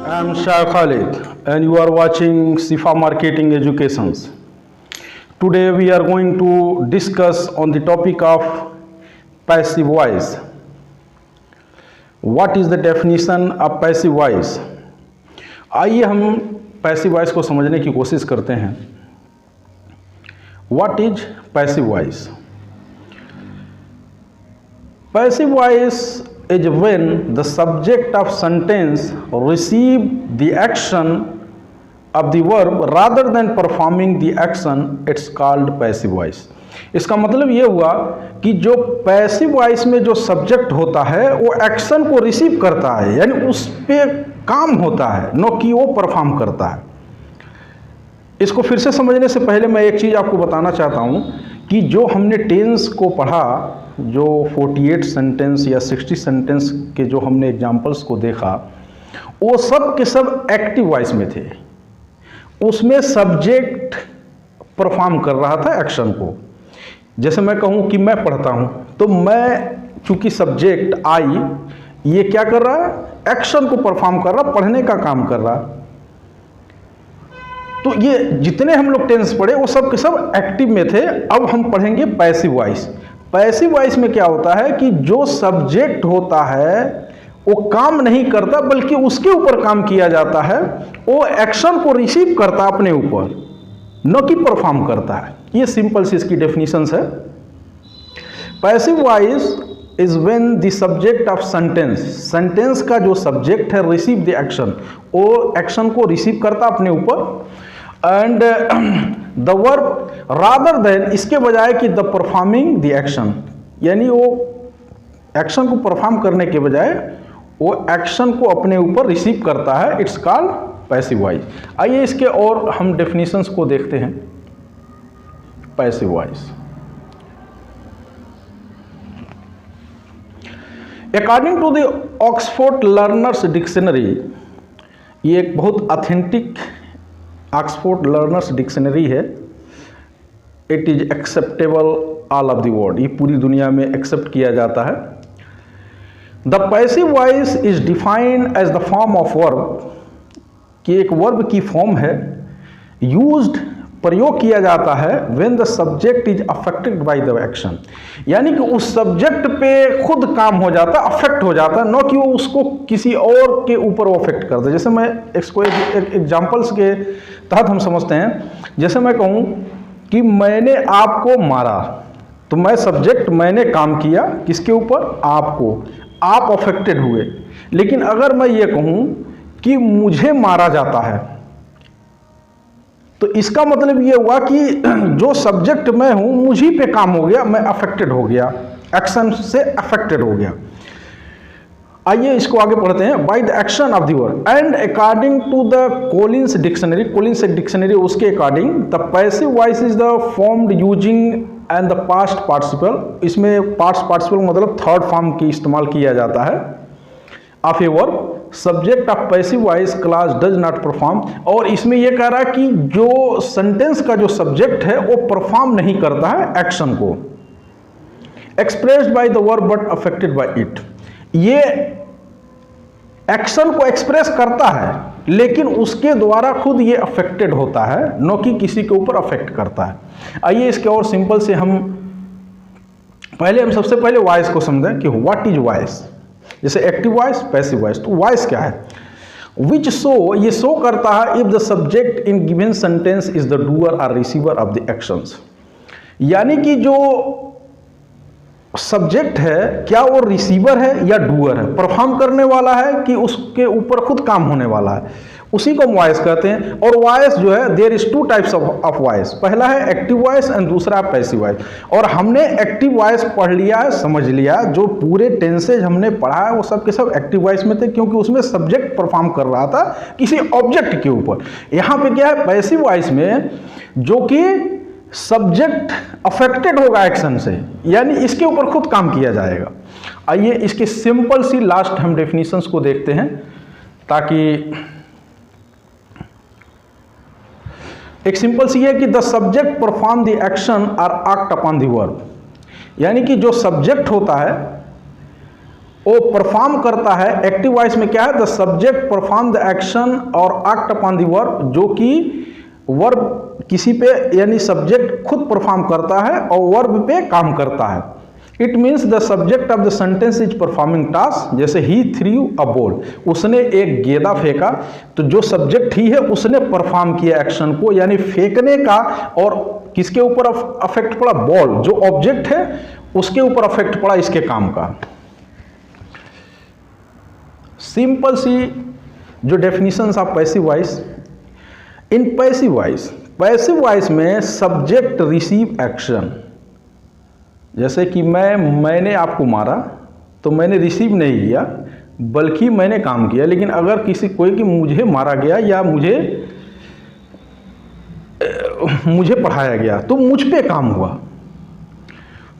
I am Shah Khalid and you are watching Sifa Marketing Educations. Today we are going to discuss on the topic of passive voice. What is the definition of passive voice? आइए हम passive voice को समझने की कोशिश करते हैं. What is passive voice? Passive voice is when the subject of sentence receive the action of the verb rather than performing the action. It's called passive voice. इसका मतलब ये हुआ कि जो पैसिव वॉइस में जो सब्जेक्ट होता है वो एक्शन को रिसीव करता है, यानी उस पर काम होता है, न कि वो परफॉर्म करता है. इसको फिर से समझने से पहले मैं एक चीज़ आपको बताना चाहता हूँ कि जो हमने टेंस को पढ़ा, जो 48 सेंटेंस या 60 सेंटेंस के जो हमने एग्जाम्पल्स को देखा, वो सब के सब एक्टिव वॉइस में थे. उसमें सब्जेक्ट परफॉर्म कर रहा था एक्शन को. जैसे मैं कहूँ कि मैं पढ़ता हूँ, तो मैं चूँकि सब्जेक्ट आई, ये क्या कर रहा है, एक्शन को परफॉर्म कर रहा, पढ़ने का काम कर रहा. तो ये जितने हम लोग टेंस पढ़े वो सब के सब एक्टिव में थे. अब हम पढ़ेंगे पैसिव वॉइस. पैसिव वॉइस में क्या होता है कि जो सब्जेक्ट होता है वो काम नहीं करता, बल्कि उसके ऊपर काम किया जाता है. वो एक्शन को रिसीव करता अपने ऊपर, न कि परफॉर्म करता है. ये सिंपल सी इसकी डेफिनेशंस है. Passive voice is when the subject of sentence का जो सब्जेक्ट है रिसीव द एक्शन, वो एक्शन को रिसीव करता अपने ऊपर. And the verb rather than, इसके बजाय कि द परफॉर्मिंग द एक्शन, यानी वो एक्शन को परफॉर्म करने के बजाय वो एक्शन को अपने ऊपर रिसीव करता है. It's called passive voice. आइए इसके और हम डेफिनेशंस को देखते हैं. Passive voice according to the Oxford learner's dictionary, ये एक बहुत ऑथेंटिक ऑक्सफोर्ड लर्नर्स डिक्शनरी है. It is acceptable all of the world, ये पूरी दुनिया में एक्सेप्ट किया जाता है. The passive voice is defined as the form of verb, कि एक वर्ब की फॉर्म है, यूज्ड, प्रयोग किया जाता है when the subject is affected by the action, यानी कि उस सब्जेक्ट पे खुद काम हो जाता, अफेक्ट हो जाता, न कि वो उसको किसी और के ऊपर वो अफेक्ट करता है. जैसे मैं इसको एक एग्जाम्पल्स के तहत हम समझते हैं. जैसे मैं कहूँ कि मैंने आपको मारा, तो मैं सब्जेक्ट, मैंने काम किया किसके ऊपर, आपको, आप अफेक्टेड हुए. लेकिन अगर मैं ये कहूँ कि मुझे मारा जाता है, तो इसका मतलब ये हुआ कि जो सब्जेक्ट मैं हूं मुझी पे काम हो गया, मैं अफेक्टेड हो गया, एक्शन से अफेक्टेड हो गया. आइए इसको आगे पढ़ते हैं. By the action of the verb and according to the Collins dictionary, Collins dictionary, उसके according the passive voice is the formed using and the past participle. इसमें पास्ट पार्टिसिपल मतलब थर्ड फॉर्म की इस्तेमाल किया जाता है of a verb. Subject of passive voice class does not perform, और इसमें यह कह रहा है कि जो सेंटेंस का जो सब्जेक्ट है वो परफॉर्म नहीं करता है एक्शन को. Expressed by the verb but affected by it, ये एक्शन को एक्सप्रेस करता है लेकिन उसके द्वारा खुद ये अफेक्टेड होता है, न कि किसी के ऊपर अफेक्ट करता है. आइए इसके और सिंपल से हम सबसे पहले वॉइस को समझें कि व्हाट इज वॉइस. जैसे एक्टिव वॉइस, पैसिव वॉइस. तो वॉइस क्या है, विच शो, ये शो करता है if the subject in given sentence is the doer और रिसीवर ऑफ द एक्शंस, यानी कि जो सब्जेक्ट है क्या वो रिसीवर है या डूअर है, परफॉर्म करने वाला है कि उसके ऊपर खुद काम होने वाला है, उसी को वॉइस कहते हैं. और वॉइस जो है, there is two types of voice. पहला है एक्टिव वॉइस एंड दूसरा है पैसिव वॉइस. और हमने एक्टिव वॉइस पढ़ लिया है, समझ लिया, जो पूरे टेंसेज हमने पढ़ा है वो सब के सब एक्टिव वॉइस में थे, क्योंकि उसमें सब्जेक्ट परफॉर्म कर रहा था किसी ऑब्जेक्ट के ऊपर. यहाँ पे क्या है, पैसिव वॉइस में जो कि सब्जेक्ट अफेक्टेड होगा एक्शन से, यानी इसके ऊपर खुद काम किया जाएगा. आइए इसके सिंपल सी लास्ट हम डेफिनेशंस को देखते हैं, ताकि एक सिंपल सी है कि the subject perform the action और एक्ट अपॉन द वर्ब, यानी कि जो सब्जेक्ट होता है वो परफॉर्म करता है। एक्टिव वॉइस में क्या है, the subject perform the action और एक्ट अपॉन द वर्ब, जो कि वर्ब किसी पे यानी सब्जेक्ट खुद परफॉर्म करता है और वर्ब पे काम करता है। It means the subject of the sentence is performing task. जैसे ही थ्रू अ बॉल, उसने एक गेंदा फेंका, तो जो सब्जेक्ट ही है उसने परफॉर्म किया एक्शन को, यानी फेंकने का, और किसके ऊपर अफेक्ट पड़ा, बॉल, जो ऑब्जेक्ट है उसके ऊपर अफेक्ट पड़ा इसके काम का। सिंपल सी जो definitions of passive voice. In passive voice में सब्जेक्ट रिसीव एक्शन। जैसे कि मैंने आपको मारा तो मैंने रिसीव नहीं किया बल्कि मैंने काम किया। लेकिन अगर कोई कि मुझे मारा गया या मुझे पढ़ाया गया तो मुझ पे काम हुआ।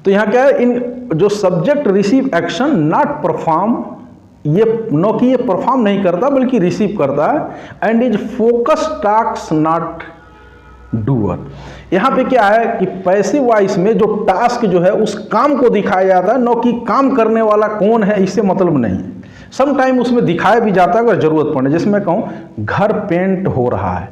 तो यहाँ क्या है, इन जो subject receive action not perform, ये नो कि ये परफॉर्म नहीं करता बल्कि रिसीव करता है। And is focus task not doer. यहाँ पे क्या है कि पैसिव वॉइस में जो टास्क जो है उस काम को दिखाया जाता है, नो कि काम करने वाला कौन है इससे मतलब नहीं है। सम टाइम उसमें दिखाया भी जाता है अगर जरूरत पड़े। जैसे मैं कहूँ घर पेंट हो रहा है,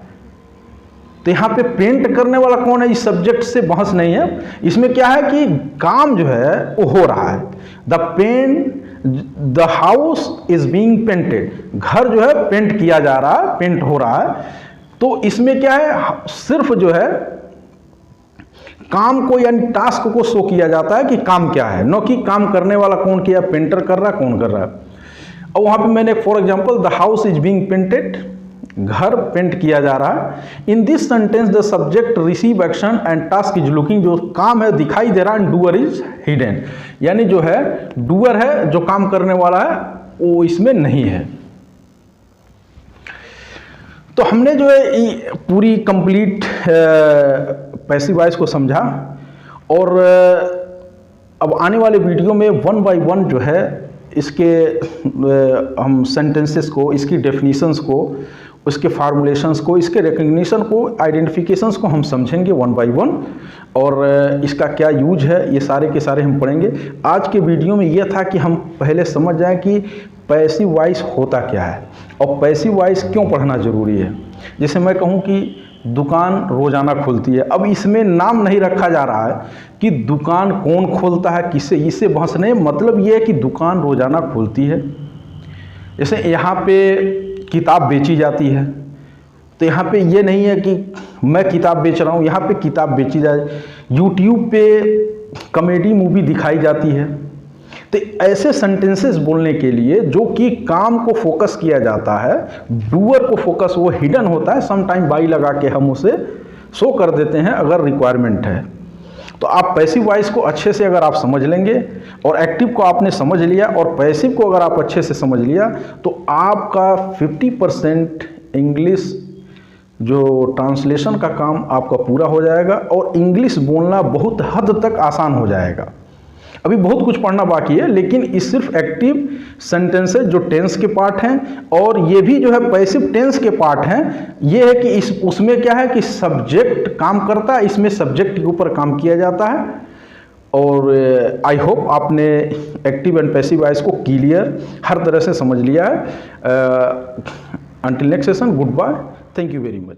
तो यहाँ पे पेंट करने वाला कौन है, इस सब्जेक्ट से बहस नहीं है। इसमें क्या है कि काम जो है वो हो रहा है। The house is being painted, घर जो है पेंट किया जा रहा है, पेंट हो रहा है। तो इसमें क्या है, सिर्फ जो है काम को यानी टास्क को शो किया जाता है कि काम क्या है, नो कि काम करने वाला कौन किया, पेंटर कर रहा है, कौन कर रहा है। और वहां पे मैंने for example the house is being painted, घर पेंट किया जा रहा है। In this sentence the subject receive action and task is looking, जो काम है दिखाई दे रहा है, एंड डूअर इज हिडन, यानी जो है डूअर है जो काम करने वाला है वो इसमें नहीं है। तो हमने जो है पूरी कंप्लीट पैसिव वॉइस को समझा, और अब आने वाले वीडियो में वन बाय वन जो है इसके हम सेंटेंसेस को, इसकी डेफिनेशंस को, उसके फार्मूलेशंस को, इसके रिकग्निशन को, आइडेंटिफिकेशंस को हम समझेंगे वन बाय वन, और इसका क्या यूज है ये सारे के सारे हम पढ़ेंगे। आज के वीडियो में यह था कि हम पहले समझ जाएं कि पैसिव वॉइस होता क्या है और पैसिव वॉइस क्यों पढ़ना ज़रूरी है। जैसे मैं कहूँ कि दुकान रोज़ाना खुलती है, अब इसमें नाम नहीं रखा जा रहा है कि दुकान कौन खोलता है, किससे, इससे बहस नहीं। मतलब ये है कि दुकान रोज़ाना खुलती है। जैसे यहाँ पे किताब बेची जाती है, तो यहाँ पे ये नहीं है कि मैं किताब बेच रहा हूँ, यहाँ पे किताब बेची जाए। यूट्यूब पे कॉमेडी मूवी दिखाई जाती है। तो ऐसे सेंटेंसेस बोलने के लिए जो कि काम को फोकस किया जाता है, डूअर को फोकस वो हिडन होता है, सम टाइम बाई लगा के हम उसे शो कर देते हैं अगर रिक्वायरमेंट है। तो आप पैसिव वॉइस को अच्छे से अगर आप समझ लेंगे और एक्टिव को आपने समझ लिया और पैसिव को अगर आप अच्छे से समझ लिया, तो आपका 50% इंग्लिश जो ट्रांसलेशन का काम आपका पूरा हो जाएगा और इंग्लिश बोलना बहुत हद तक आसान हो जाएगा। अभी बहुत कुछ पढ़ना बाकी है, लेकिन इस सिर्फ एक्टिव सेंटेंसेस जो टेंस के पार्ट हैं, और ये भी जो है पैसिव टेंस के पार्ट हैं। ये है कि उसमें क्या है कि सब्जेक्ट काम करता है, इसमें सब्जेक्ट के ऊपर काम किया जाता है। और आई होप आपने एक्टिव एंड पैसिव वॉइस को क्लियर हर तरह से समझ लिया है। Until next session, good bye, thank you very much.